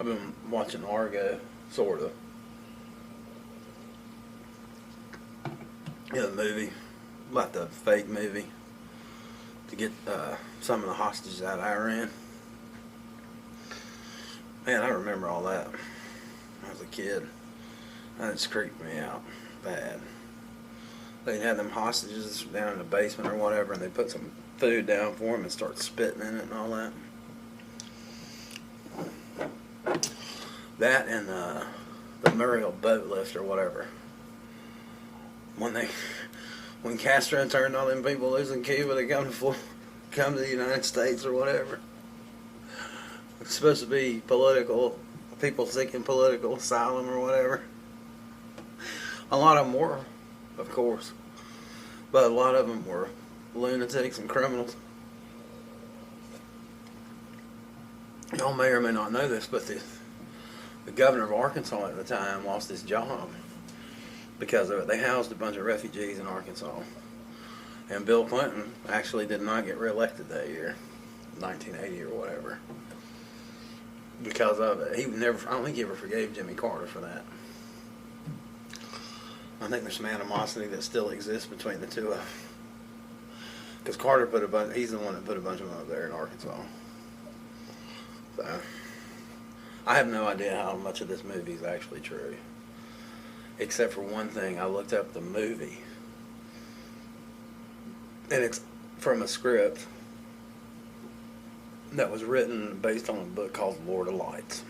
I've been watching Argo, sort of. The movie, about the fake movie to get some of the hostages out of Iran. Man, I remember all that when I was a kid. That just creeped me out bad. They had them hostages down in the basement or whatever, and they put some food down for them and start spitting in it and all that. That and the Muriel boat lift or whatever. When Castro turned all them people loose in Cuba to come to the United States or whatever. It's supposed to be people seeking political asylum or whatever. A lot of them were, of course, but a lot of them were lunatics and criminals. Y'all may or may not know this, but the governor of Arkansas at the time lost his job because of it. They housed a bunch of refugees in Arkansas. And Bill Clinton actually did not get reelected that year, 1980 or whatever, because of it. I don't think he ever forgave Jimmy Carter for that. I think there's some animosity that still exists between the two of them. Because Carter he's the one that put a bunch of them up there in Arkansas. So, I have no idea how much of this movie is actually true. Except for one thing, I looked up the movie. And it's from a script that was written based on a book called Lord of Lights.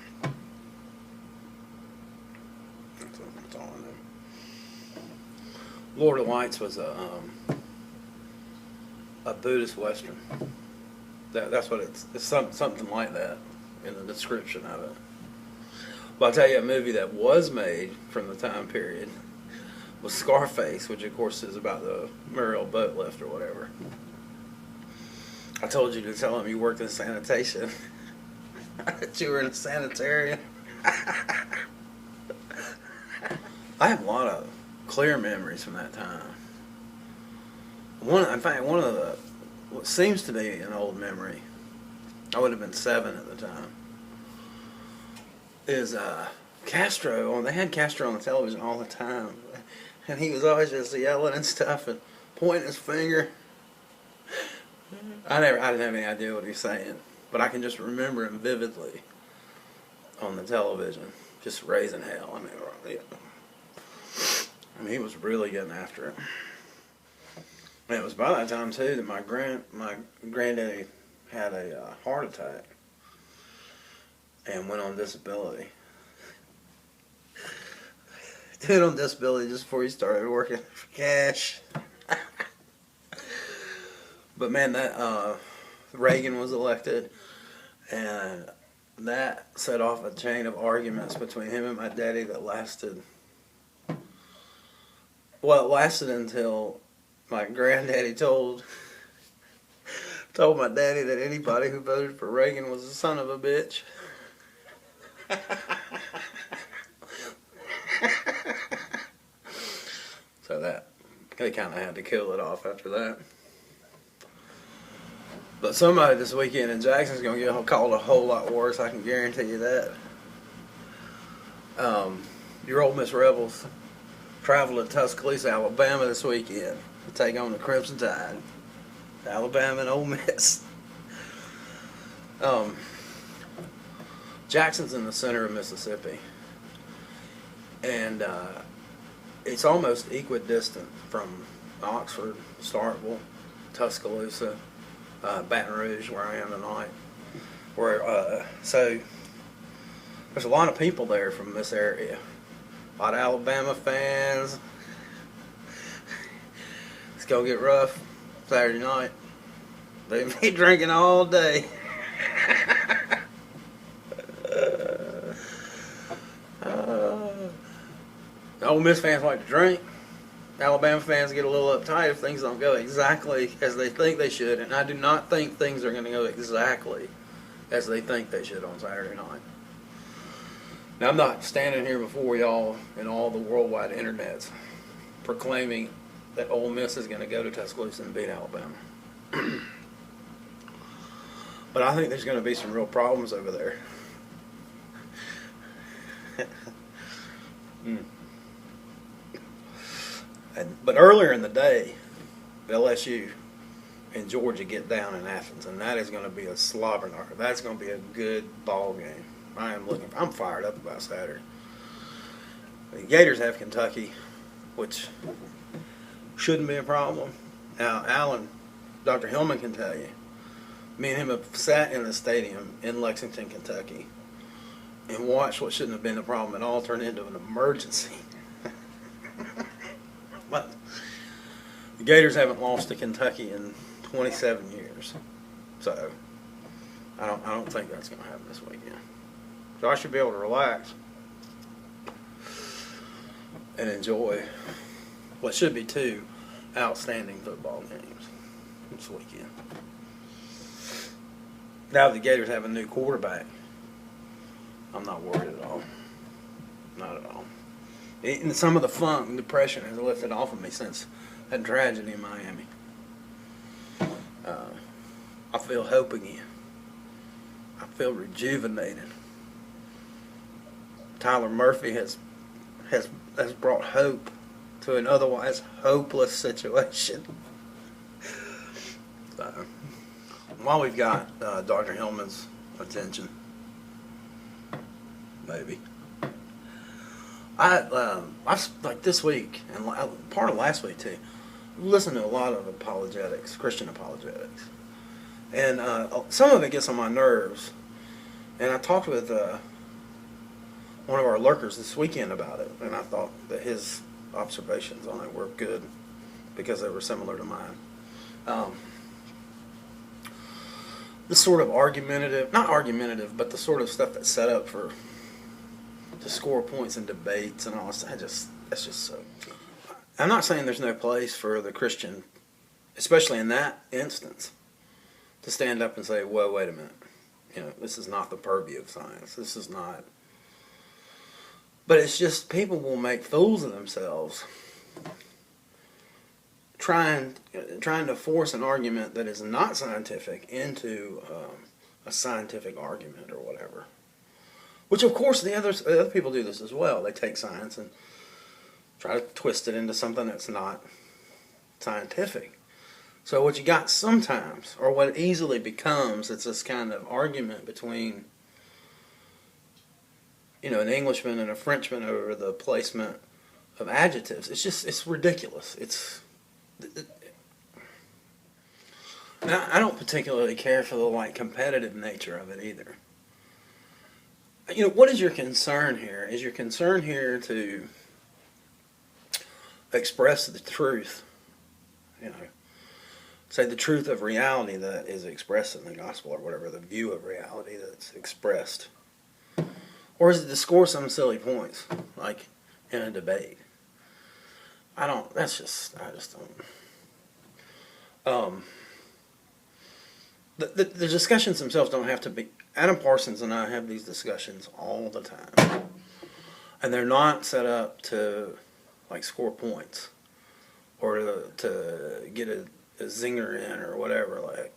That's all I know. Lord of Lights was a Buddhist Western. That's what it's something like that in the description of it. But I'll tell you a movie that was made from the time period was Scarface, which of course is about the Muriel boat lift or whatever. I told you to tell him you worked in sanitation. That you were in a sanitarium. I have a lot of clear memories from that time. One of what seems to be an old memory, I would have been 7 at the time, is Castro. They had Castro on the television all the time, and he was always just yelling and stuff and pointing his finger. I didn't have any idea what he was saying, but I can just remember him vividly on the television, just raising hell. I mean, he was really getting after it. And it was by that time too that my granddaddy had a heart attack and went on disability. Went on disability just before he started working for cash. But man, that Reagan was elected, and that set off a chain of arguments between him and my daddy that lasted. Well, it lasted until my granddaddy told my daddy that anybody who voted for Reagan was a son of a bitch. So they kind of had to kill it off after that. But somebody this weekend in Jackson's going to get called a whole lot worse, I can guarantee you that. Your Ole Miss Rebels travel to Tuscaloosa, Alabama this weekend to take on the Crimson Tide. Alabama and Ole Miss. Jackson's in the center of Mississippi. And it's almost equidistant from Oxford, Starkville, Tuscaloosa, Baton Rouge, where I am tonight. So there's a lot of people there from this area. A lot of Alabama fans. It's gonna get rough Saturday night. They be drinking all day. Ole Miss fans like to drink. Alabama fans get a little uptight if things don't go exactly as they think they should, and I do not think things are going to go exactly as they think they should on Saturday night. Now, I'm not standing here before y'all and all the worldwide internets proclaiming that Ole Miss is going to go to Tuscaloosa and beat Alabama. But I think there's going to be some real problems over there. Mm. But earlier in the day, LSU and Georgia get down in Athens, and that is going to be a slobber knocker. That's going to be a good ball game. I'm fired up about Saturday. The Gators have Kentucky, which shouldn't be a problem. Now, Dr. Hillman can tell you, me and him have sat in the stadium in Lexington, Kentucky, and watched what shouldn't have been a problem at all turn into an emergency. But the Gators haven't lost to Kentucky in 27 years, so I don't think that's going to happen this weekend. So I should be able to relax and enjoy what should be two outstanding football games this weekend. Now the Gators have a new quarterback, I'm not worried at all. Not at all. And some of the funk and depression has lifted off of me since that tragedy in Miami. I feel hope again. I feel rejuvenated. Tyler Murphy has brought hope to an otherwise hopeless situation. So, while we've got Dr. Hillman's attention, maybe. I like this week and part of last week too, listened to a lot of apologetics, Christian apologetics, and some of it gets on my nerves. And I talked with one of our lurkers this weekend about it, and I thought that his observations on it were good because they were similar to mine. The sort of not argumentative, but the sort of stuff that's set up to score points in debates and all this, that's just so. I'm not saying there's no place for the Christian, especially in that instance, to stand up and say, "Whoa, wait a minute, this is not the purview of science. This is not." But it's just people will make fools of themselves trying to force an argument that is not scientific into a scientific argument or whatever. Which, of course, the other people do this as well. They take science and try to twist it into something that's not scientific. So what you got sometimes, or what easily becomes, it's this kind of argument between, an Englishman and a Frenchman over the placement of adjectives. It's ridiculous. I don't particularly care for the competitive nature of it either. What is your concern here? Is your concern here to express the truth? Say the truth of reality that is expressed in the gospel, or whatever, the view of reality that's expressed. Or is it to score some silly points, like in a debate? I just don't. The discussions themselves don't have to be. Adam Parsons and I have these discussions all the time, and they're not set up to score points or to get a zinger in or whatever.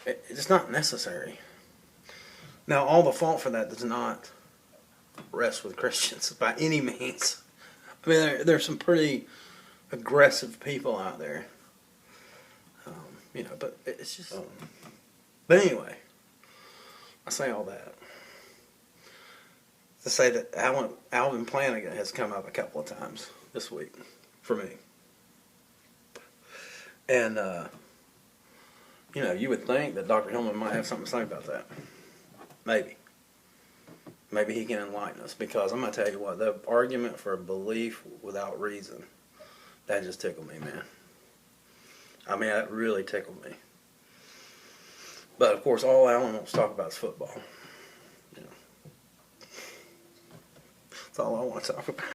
It's not necessary. Now, all the fault for that does not rest with Christians by any means. I mean, there's some pretty aggressive people out there. But it's just. But anyway, I say all that to say that Alvin Flanagan has come up a couple of times this week for me, and you would think that Dr. Hillman might have something to say about that. Maybe he can enlighten us, because I'm gonna tell you what, the argument for belief without reason, that just tickled me, man. I mean, that really tickled me. But, of course, all Alan wants to talk about is football. That's all I want to talk about.